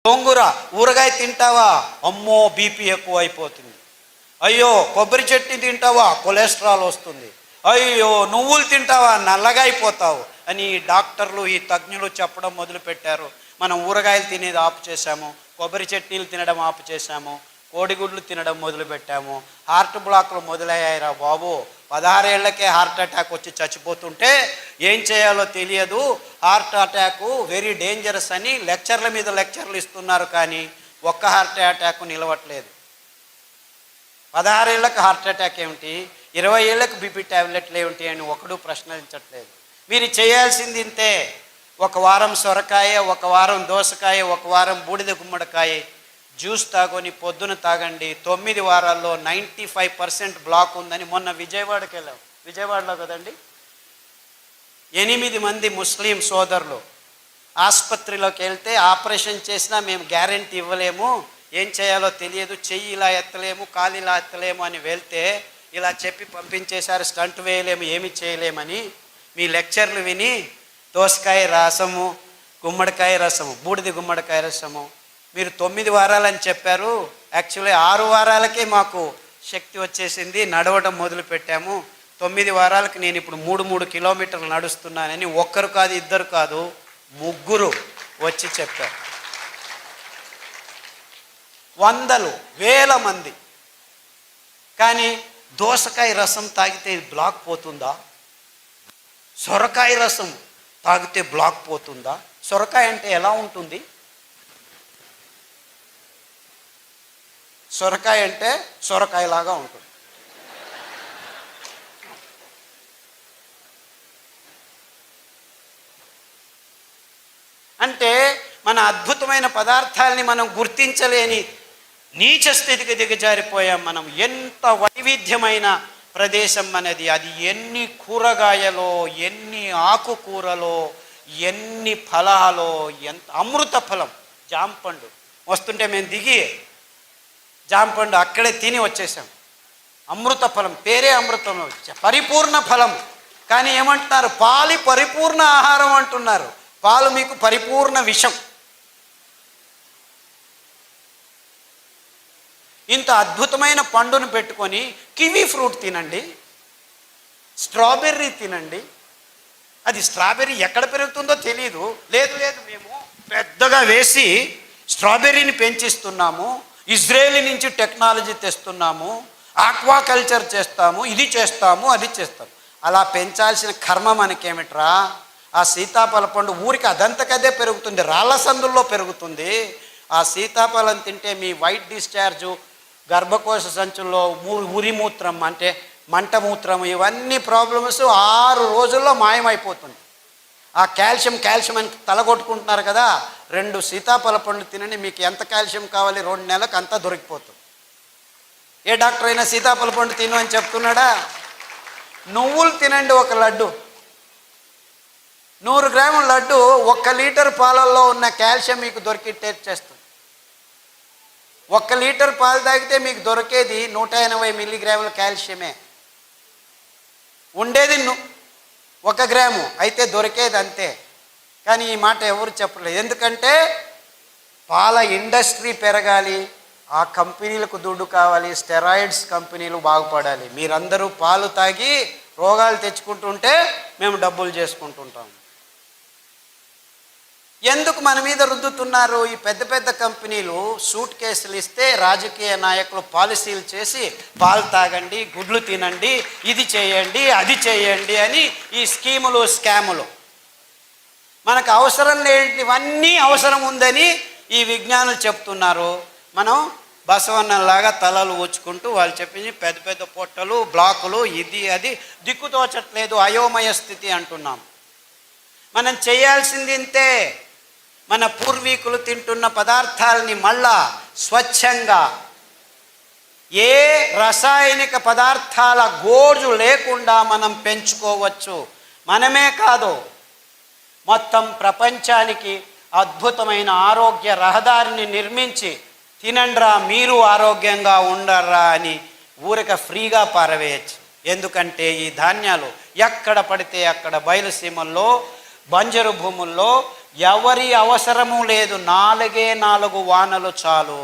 గోంగూర ఊరగాయ తింటావా, అమ్మో బీపీ ఎక్కువ అయిపోతుంది. అయ్యో కొబ్బరి చట్నీ తింటావా, కొలెస్ట్రాల్ వస్తుంది. అయ్యో నువ్వులు తింటావా, నల్లగా అయిపోతావు అని డాక్టర్లు ఈ తజ్ఞులు చెప్పడం మొదలుపెట్టారు. మనం ఊరగాయలు తినేది ఆపు చేశాము, కొబ్బరి చట్నీలు తినడం ఆపు చేశాము, కోడిగుడ్లు తినడం మొదలుపెట్టాము. హార్ట్ బ్లాక్లు మొదలయ్యాయిరా బాబు. 16 ఏళ్లకే హార్ట్ అటాక్ వచ్చి చచ్చిపోతుంటే ఏం చేయాలో తెలియదు. హార్ట్ అటాకు వెరీ డేంజరస్ అని లెక్చర్ల మీద లెక్చర్లు ఇస్తున్నారు, కానీ ఒక్క హార్ట్ అటాక్ నిలవట్లేదు. 16 ఏళ్ళకి హార్ట్ అటాక్ ఏమిటి, 20 ఏళ్ళకి బీపీ ట్యాబ్లెట్లు ఏమిటి అని ఒకడు ప్రశ్నించట్లేదు. మీరు చేయాల్సింది ఇంతే. ఒక వారం సొరకాయ, ఒక వారం దోసకాయ, ఒక వారం బూడిద గుమ్మడికాయ జ్యూస్ తాగొని పొద్దున తాగండి. 9 వారాల్లో 95% బ్లాక్ ఉందని మొన్న విజయవాడకి వెళ్ళాం. విజయవాడలో కదండి, 8 మంది ముస్లిం సోదరులు ఆసుపత్రిలోకి వెళ్తే ఆపరేషన్ చేసినా మేము గ్యారెంటీ ఇవ్వలేము, ఏం చేయాలో తెలియదు, చెయ్యి ఇలా ఎత్తలేము, కాలు ఇలా ఎత్తలేము అని వెళ్తే ఇలా చెప్పి పంపించేశారు. స్టంట్ వేయలేము, ఏమి చేయలేమని. మీ లెక్చర్లు విని దోసకాయ రసము, గుమ్మడికాయ రసము, బూడిద గుమ్మడికాయ రసము మీరు 9 వారాలని చెప్పారు. యాక్చువల్లీ 6 వారాలకే మాకు శక్తి వచ్చేసింది, నడవడం మొదలు పెట్టాము. 9 వారాలకు నేను ఇప్పుడు 3 కిలోమీటర్లు నడుస్తున్నానని ఒక్కరు కాదు, ఇద్దరు కాదు, 3 వచ్చి చెప్పారు. వందలు వేల మంది. కానీ దోసకాయ రసం తాగితే బ్లాక్ పోతుందా, సొరకాయ రసం తాగితే బ్లాక్ పోతుందా? సొరకాయ అంటే ఎలా ఉంటుంది? సొరకాయ అంటే సొరకాయలాగా ఉంటుంది. అంటే మన అద్భుతమైన పదార్థాలని మనం గుర్తించలేని నీచ స్థితికి దిగజారిపోయాం మనం. ఎంత వైవిధ్యమైన ప్రదేశం మనది. అది ఎన్ని కూరగాయలో, ఎన్ని ఆకుకూరలో, ఎన్ని ఫలాలో, ఎంత అమృత ఫలం. జాంపండు వస్తుంటే మేము దిగి జాంపండు అక్కడే తిని వచ్చేసాం. అమృత ఫలం, పేరే అమృతం, పరిపూర్ణ ఫలం. కానీ ఏమంటున్నారు, పాలు పరిపూర్ణ ఆహారం అంటున్నారు. పాలు మీకు పరిపూర్ణ విషం. ఇంత అద్భుతమైన పండును పెట్టుకొని కివీ ఫ్రూట్ తినండి, స్ట్రాబెర్రీ తినండి. అది స్ట్రాబెర్రీ ఎక్కడ పెరుగుతుందో తెలియదు. లేదు మేము పెద్దగా వేసి స్ట్రాబెర్రీని పెంచిస్తున్నాము, ఇజ్రాయేల్ నుంచి టెక్నాలజీ తెస్తున్నాము, ఆక్వాకల్చర్ చేస్తాము, ఇది చేస్తాము, అది చేస్తాము. అలా పెంచాల్సిన కర్మ మనకేమిట్రా? ఆ సీతాఫల పండు ఊరికి అదంతకదే పెరుగుతుంది, రాళ్ళ సందుల్లో పెరుగుతుంది. ఆ సీతాఫలం తింటే మీ వైట్ డిశ్చార్జు, గర్భకోశ సంచుల్లో ఉరిమూత్రం అంటే మంటమూత్రం, ఇవన్నీ ప్రాబ్లమ్స్ 6 రోజుల్లో మాయమైపోతుంది. ఆ కాల్షియం అని తలగొట్టుకుంటున్నారు కదా, 2 సీతాఫల పండు తినండి, మీకు ఎంత కాల్షియం కావాలి 2 నెలలకు అంతా దొరికిపోతుంది. ఏ డాక్టర్ అయినా సీతాఫల పండు తిను అని చెప్తున్నాడా? నువ్వులు తినండి, 1 లడ్డు, 100 గ్రాముల లడ్డు 1 లీటర్ పాలల్లో ఉన్న కాల్షియం మీకు దొరికిట్టే చేస్తుంది. 1 లీటర్ పాలు తాగితే మీకు దొరికేది 180 మిల్లీగ్రాముల కాల్షియమే. ఉండేది 1 గ్రాము, అయితే దొరికేది అంతే. కానీ ఈ మాట ఎవరు చెప్పలేదు. ఎందుకంటే పాల ఇండస్ట్రీ పెరగాలి, ఆ కంపెనీలకు దుడ్డు కావాలి, స్టెరాయిడ్స్ కంపెనీలు బాగుపడాలి. మీరందరూ పాలు తాగి రోగాలు తెచ్చుకుంటుంటే మేము డబ్బులు చేసుకుంటుంటాం. ఎందుకు మన మీద రుద్దుతున్నారు? ఈ పెద్ద పెద్ద కంపెనీలు సూట్ కేసులు ఇస్తే రాజకీయ నాయకులు పాలసీలు చేసి పాలు తాగండి, గుడ్లు తినండి, ఇది చేయండి, అది చేయండి అని ఈ స్కీములు, స్కాములు. మనకు అవసరం లేనివన్నీ అవసరం ఉందని ఈ విజ్ఞానులు చెప్తున్నారు. మనం బసవన్నలాగా తలలు ఊచుకుంటూ వాళ్ళు చెప్పింది పెద్ద పెద్ద పొట్టలు, బ్లాకులు, ఇది అది దిక్కుతోచట్లేదు, అయోమయ స్థితి అంటున్నాం. మనం చేయాల్సింది ఇంతే. మన పూర్వీకులు తింటున్న పదార్థాలని మళ్ళా స్వచ్ఛంగా, ఏ రసాయనిక పదార్థాల గోజు లేకుండా మనం పెంచుకోవచ్చు. మనమే కాదు, మొత్తం ప్రపంచానికి అద్భుతమైన ఆరోగ్య రహదారిని నిర్మించి తినండ్రా మీరు ఆరోగ్యంగా ఉండర్రా అని ఊరిక ఫ్రీగా పారవేయచ్చు. ఎందుకంటే ఈ ధాన్యాలు ఎక్కడ పడితే అక్కడ బయలుసీమల్లో, బంజరు భూముల్లో ఎవరి అవసరము లేదు, 4 వానలు చాలు.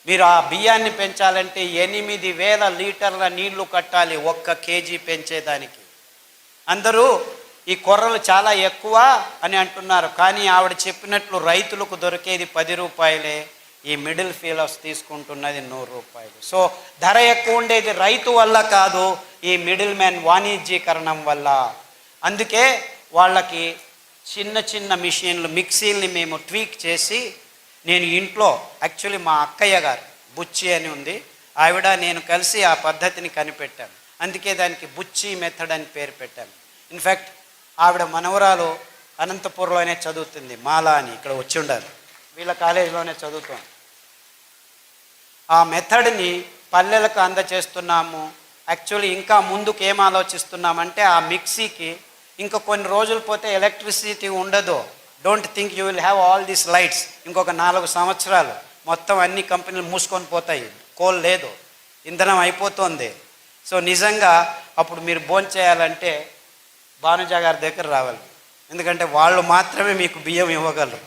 మీరు ఆ బియ్యాన్ని పెంచాలంటే 8,000 లీటర్ల నీళ్లు కట్టాలి 1 కేజీ పెంచేదానికి. అందరూ ఈ కొర్రలు చాలా ఎక్కువ అని అంటున్నారు, కానీ ఆవిడ చెప్పినట్లు రైతులకు దొరికేది 10 రూపాయలే, ఈ మిడిల్ ఫీలర్స్ తీసుకుంటున్నది 100 రూపాయలు. సో ధర ఎక్కువ ఉండేది రైతు వల్ల కాదు, ఈ మిడిల్ మ్యాన్ వాణిజ్యీకరణం వల్ల. అందుకే వాళ్ళకి చిన్న చిన్న మిషన్లు, మిక్సీల్ని మేము ట్వీక్ చేసి, నేను ఇంట్లో యాక్చువల్లీ మా అక్కయ్య గారు బుచ్చి అని ఉంది, ఆవిడ నేను కలిసి ఆ పద్ధతిని కనిపెట్టాను. అందుకే దానికి బుచ్చి మెథడ్ అని పేరు పెట్టాను. ఇన్ఫ్యాక్ట్ ఆవిడ మనవరాలు అనంతపురంలోనే చదువుతుంది, మాలా అని, ఇక్కడ వచ్చి ఉండాలి, వీళ్ళ కాలేజీలోనే చదువుతాం. ఆ మెథడ్ని పల్లెలకు అందచేస్తున్నాము. యాక్చువల్లీ ఇంకా ముందుకు ఏం ఆలోచిస్తున్నామంటే, ఆ మిక్సీకి ఇంకా కొన్ని రోజులు పోతే ఎలక్ట్రిసిటీ ఉండదు. Don't think you will have all these lights. ఇంకొక 4 సంవత్సరాలు మొత్తం అన్ని కంపెనీలు మూసుకొని పోతాయి, కోల్ లేదు, ఇంధనం అయిపోతుంది. సో నిజంగా అప్పుడు మీరు భోంచేయాలంటే భానుజా గారి దగ్గర రావాలి, ఎందుకంటే వాళ్ళు మాత్రమే మీకు బియ్యం ఇవ్వగలరు.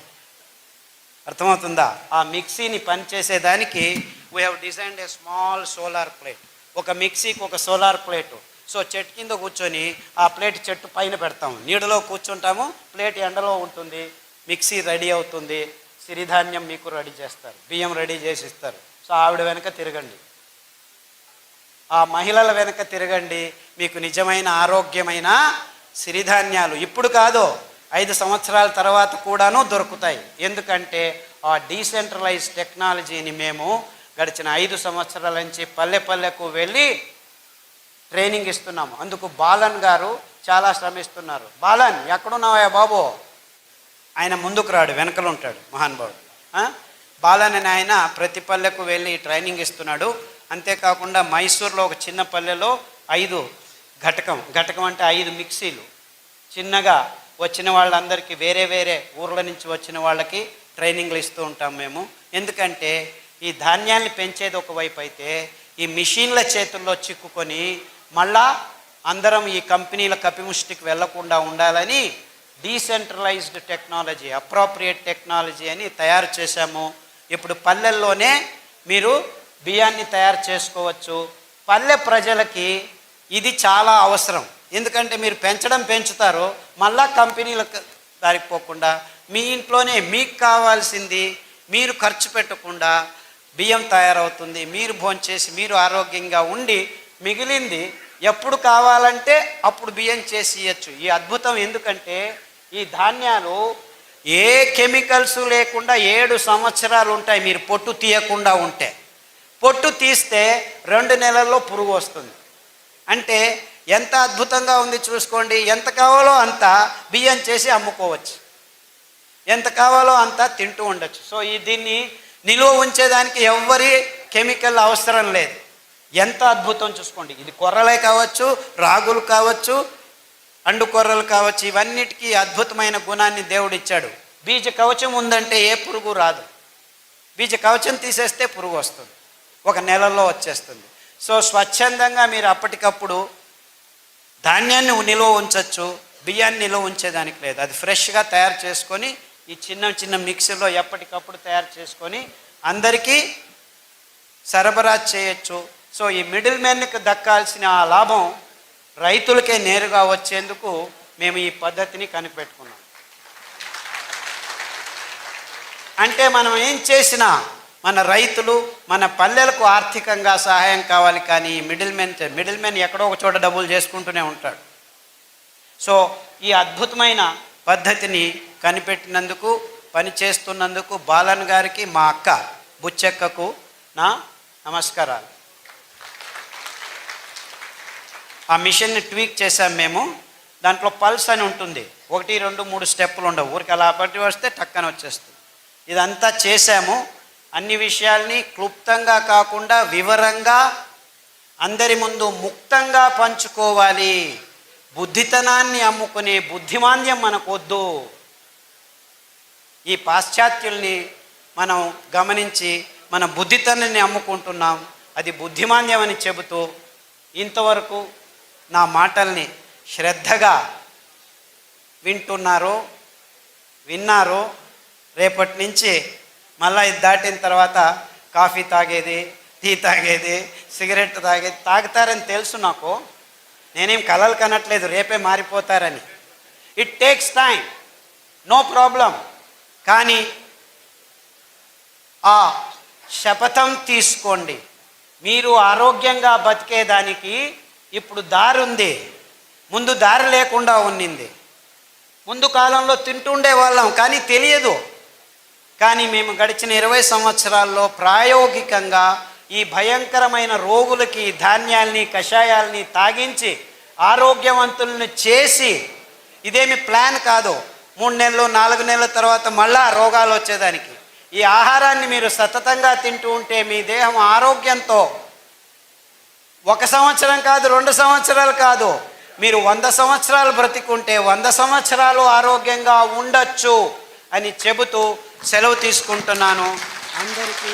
అర్థమవుతుందా? ఆ మిక్సీని పనిచేసేదానికి we have designed a small solar plate. ఒక మిక్సీకి ఒక సోలార్ ప్లేటు. సో చెట్టు కింద కూర్చొని ఆ ప్లేట్ చెట్టు పైన పెడతాము, నీడలో కూర్చుంటాము, ప్లేట్ ఎండలో ఉంటుంది, మిక్సీ రెడీ అవుతుంది, సిరిధాన్యం మీకు రెడీ చేస్తారు, బియ్యం రెడీ చేసి ఇస్తారు. సో ఆవిడ వెనక తిరగండి, ఆ మహిళల వెనక తిరగండి, మీకు నిజమైన ఆరోగ్యమైన సిరిధాన్యాలు ఇప్పుడు కాదు 5 సంవత్సరాల తర్వాత కూడాను దొరుకుతాయి. ఎందుకంటే ఆ డీసెంట్రలైజ్ టెక్నాలజీని మేము గడిచిన 5 సంవత్సరాల నుంచి పల్లె పల్లెకు వెళ్ళి ట్రైనింగ్ ఇస్తున్నాము. అందుకు బాలన్ గారు చాలా శ్రమిస్తున్నారు. బాలన్ ఎక్కడున్నావా బాబు? ఆయన ముందుకు రాడు, వెనకలు ఉంటాడు మహానుభావుడు. బాలన్ అని ఆయన ప్రతి పల్లెకు వెళ్ళి ట్రైనింగ్ ఇస్తున్నాడు. అంతేకాకుండా మైసూర్లో ఒక చిన్న పల్లెలో 5 ఘటకం అంటే 5 మిక్సీలు చిన్నగా వచ్చిన వాళ్ళందరికీ, వేరే వేరే ఊర్ల నుంచి వచ్చిన వాళ్ళకి ట్రైనింగ్లు ఇస్తూ ఉంటాం మేము. ఎందుకంటే ఈ ధాన్యాన్ని పెంచేది ఒకవైపు అయితే, ఈ మిషన్ల చేతుల్లో చిక్కుకొని మళ్ళా అందరం ఈ కంపెనీల కపిముష్టికి వెళ్లకుండా ఉండాలని డీసెంట్రలైజ్డ్ టెక్నాలజీ, అప్రోప్రియేట్ టెక్నాలజీ అని తయారు చేశాము. ఇప్పుడు పల్లెల్లోనే మీరు బియ్యాన్ని తయారు చేసుకోవచ్చు. పల్లె ప్రజలకి ఇది చాలా అవసరం. ఎందుకంటే మీరు పెంచుతారు, మళ్ళా కంపెనీలకు దారిపోకుండా మీ ఇంట్లోనే మీకు కావాల్సింది మీరు ఖర్చు పెట్టకుండా బియ్యం తయారవుతుంది. మీరు భోంచేసి మీరు ఆరోగ్యంగా ఉండి మిగిలింది ఎప్పుడు కావాలంటే అప్పుడు బియ్యం చేసి ఇవ్వచ్చు. ఈ అద్భుతం ఎందుకంటే ఈ ధాన్యాలు ఏ కెమికల్స్ లేకుండా 7 సంవత్సరాలు ఉంటాయి. మీరు పొట్టు తీయకుండా ఉంటే, పొట్టు తీస్తే 2 నెలల్లో పురుగు వస్తుంది. అంటే ఎంత అద్భుతంగా ఉంది చూసుకోండి. ఎంత కావాలో అంత బియ్యం చేసి అమ్ముకోవచ్చు, ఎంత కావాలో అంత తింటూ ఉండొచ్చు. సో దీన్ని నిలువ ఉంచేదానికి ఎవ్వరి కెమికల్ అవసరం లేదు. ఎంత అద్భుతం చూసుకోండి. ఇది కొర్రలే కావచ్చు, రాగులు కావచ్చు, అండు కొర్రలు కావచ్చు, ఇవన్నిటికీ అద్భుతమైన గుణాన్ని దేవుడు ఇచ్చాడు. బీజ కవచం ఉందంటే ఏ పురుగు రాదు. బీజ కవచం తీసేస్తే పురుగు వస్తుంది, 1 నెలలో వచ్చేస్తుంది. సో స్వచ్ఛందంగా మీరు అప్పటికప్పుడు ధాన్యాన్ని నిలువ ఉంచవచ్చు, బియ్యాన్ని నిలువ ఉంచేదానికి లేదు. అది ఫ్రెష్గా తయారు చేసుకొని ఈ చిన్న మిక్సీలో ఎప్పటికప్పుడు తయారు చేసుకొని అందరికీ సరఫరా చేయొచ్చు. సో ఈ మిడిల్ మ్యాన్కి దక్కాల్సిన ఆ లాభం రైతులకే నేరుగా వచ్చేందుకు మేము ఈ పద్ధతిని కనిపెట్టుకున్నాం. అంటే మనం ఏం చేసినా మన రైతులు, మన పల్లెలకు ఆర్థికంగా సహాయం కావాలి, కానీ మిడిల్ మ్యాన్ ఎక్కడో ఒక చోట డబ్బులు చేసుకుంటూనే ఉంటాడు. సో ఈ అద్భుతమైన పద్ధతిని కనిపెట్టినందుకు, పనిచేస్తున్నందుకు బాలన్ గారికి, మా అక్క బుచ్చెక్కకు నా నమస్కారాలు. ఆ మిషన్ని ట్వీక్ చేసాం మేము. దాంట్లో పల్స్ అని ఉంటుంది, 1, 2, 3 స్టెప్పులు ఉండవు, ఊరికి అలా పట్టి వస్తే టక్కన వచ్చేస్తుంది. ఇదంతా చేశాము. అన్ని విషయాల్ని క్లుప్తంగా కాకుండా వివరంగా అందరి ముందు ముక్తంగా పంచుకోవాలి. బుద్ధితనాన్ని అమ్ముకునే బుద్ధిమాంద్యం మనకొద్దు. ఈ పాశ్చాత్యుల్ని మనం గమనించి మన బుద్ధితనాన్ని అమ్ముకుంటున్నాం, అది బుద్ధిమాంద్యం అని చెబుతూ ఇంతవరకు నా మాటల్ని శ్రద్ధగా వింటున్నారో విన్నారు. రేపటి నుంచి మళ్ళీ ఇది దాటిన తర్వాత కాఫీ తాగేది, టీ తాగేది, సిగరెట్ తాగేది తాగుతారని తెలుసు నాకు. నేనేం కలలు కనట్లేదు రేపే మారిపోతారని. It takes time, no problem. కానీ ఆ శపథం తీసుకోండి. మీరు ఆరోగ్యంగా బతికేదానికి ఇప్పుడు దారి ఉంది, ముందు దారి లేకుండా ఉన్నింది. ముందు కాలంలో తింటుండే వాళ్ళం కానీ తెలియదు. కానీ మేము గడిచిన 20 సంవత్సరాల్లో ప్రాయోగికంగా ఈ భయంకరమైన రోగులకి ధాన్యాల్ని కషాయాల్ని తాగించి ఆరోగ్యవంతులను చేసి, ఇదేమి ప్లాన్ కాదు 3 నెలలు 4 నెలల తర్వాత మళ్ళా రోగాలు వచ్చేదానికి. ఈ ఆహారాన్ని మీరు సతతంగా తింటూ ఉంటే మీ దేహం ఆరోగ్యంతో 1 సంవత్సరం కాదు, 2 సంవత్సరాలు కాదు, మీరు 100 సంవత్సరాలు బ్రతికుంటే 100 సంవత్సరాలు ఆరోగ్యంగా ఉండొచ్చు అని చెబుతూ సెలవు తీసుకుంటున్నాను. అందరికీ